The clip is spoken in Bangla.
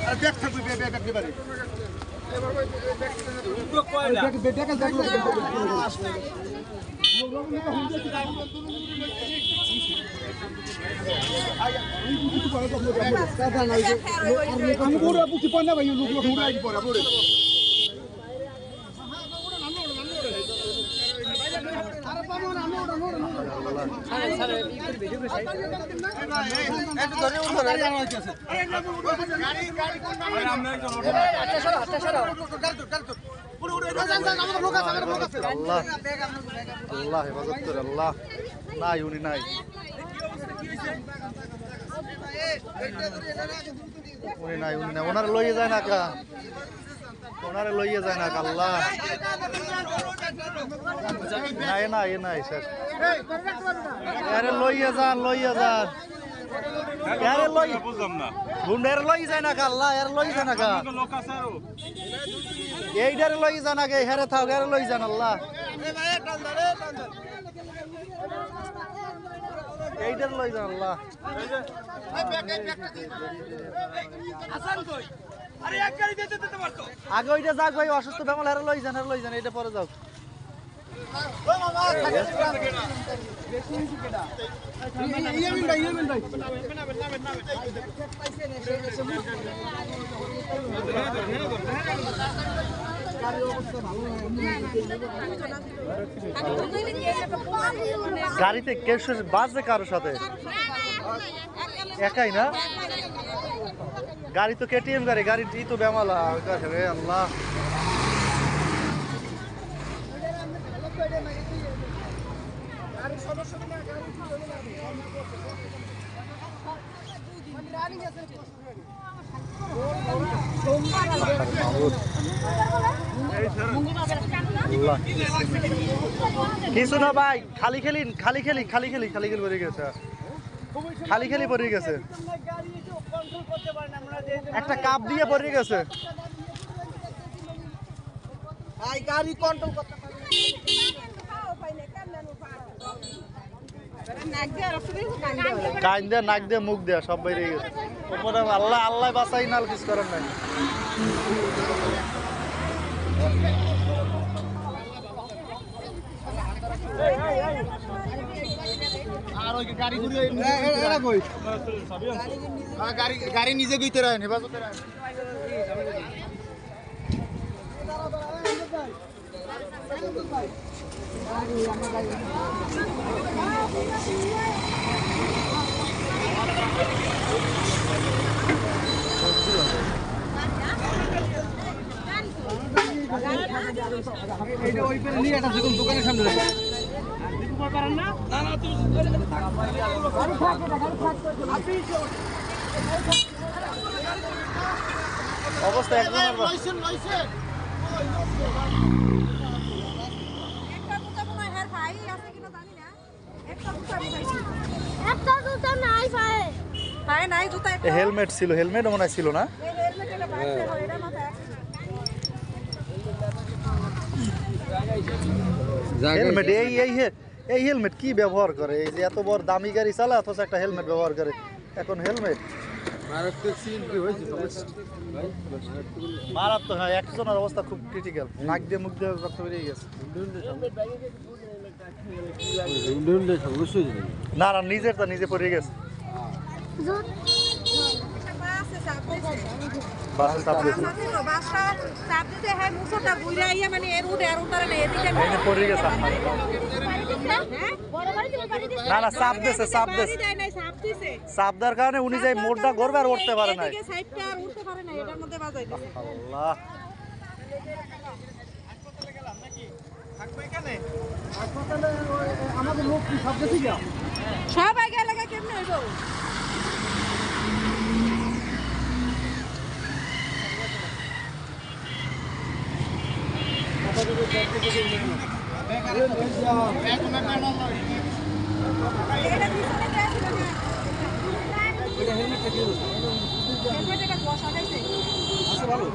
আর ব্যাগ থাকবে ব্যাগ দিবারে আমি বড় পুচি পানা ভাই লোক লোক মুড়াই পড়া বড় আরে পাবো না আমি ওড়া ওড়া আরে আরে ভিডিও করে সাইড একটু ধরে উঠো গাড়ি আনাইছে গাড়ি গাড়ি কোন নাম আমরা একজন ওড়া আচ্ছা সরা পুরো উড়ে আমাদের লোক আছে আল্লাহ আল্লাহ হেফাজত করে আল্লাহ নাই উনি নাই উনি নাই ওনারে লইয়ে যায় না কা ওনারে লইয়ে যায় না আল্লাহ নাই না এ নাই স্যার আরে লইয়ে যান আরে লই বুঝলাম না গুন্ডারে লইয়ে যায় না কা আল্লাহ আরে লইয়ে যায় না কা লোক আছে আর এইটারে লইয়ে যান আগে হেরে থাও আরে লইয়ে যান আল্লাহ এ ভাই টান ধরে এইটার লই যান আল্লাহ হাসান কই আরে এক গাড়ি দিতে দিতে পারতো আগে ওইটা যাক ভাই অসুস্থ বেমাল আর লই যান এটা পরে যাও ও মামা বেশি কেডা ইয়ামিন ভাই গাড়িতে কেউ বাজে কারোর সাথে একাই না গাড়ি তো কেটিএম গাড়ি তো বেমালা রে আল্লাহ কিছু না ভাই খালি পড়ে গেছে একটা কাপ দিয়ে পড়ে গেছে গাড়ি কন্ট্রোল করতে কান দিয়ে নাক দিয়ে মুখ দেয়া সব বাইরে গেছে আল্লাহ আল্লাহ বাঁচাই নাল কিছু করার নাই আর ওই গাড়ি ঘুরে এরা কই গাড়ি নিজে গইতে রায় হেফাজতে রায় দোকানের সামনে অবস্থা হেলমেট ছিল হেলমেট মনে ছিল না হেলমেট এই হেলমেট কি ব্যবহার করে এই যে এত বড় দামি গাড়ি চালা অথচ একটা হেলমেট ব্যবহার করে এখন হেলমেট মারাত্মক হ্যাঁ একজনের অবস্থা খুব ক্রিটিক্যাল নাক দিয়ে মুখ দিয়ে রক্ত বেরিয়ে গেছে না নিজে পড়ে গেছে না চাপ দিছে চাপ দেওয়ার কারণে উনি যাই মোড়টা গড়বে আর উঠতে পারে না আমাদের লোক কি সব গেছি সবাই গেলে কেমনে হইব ভালো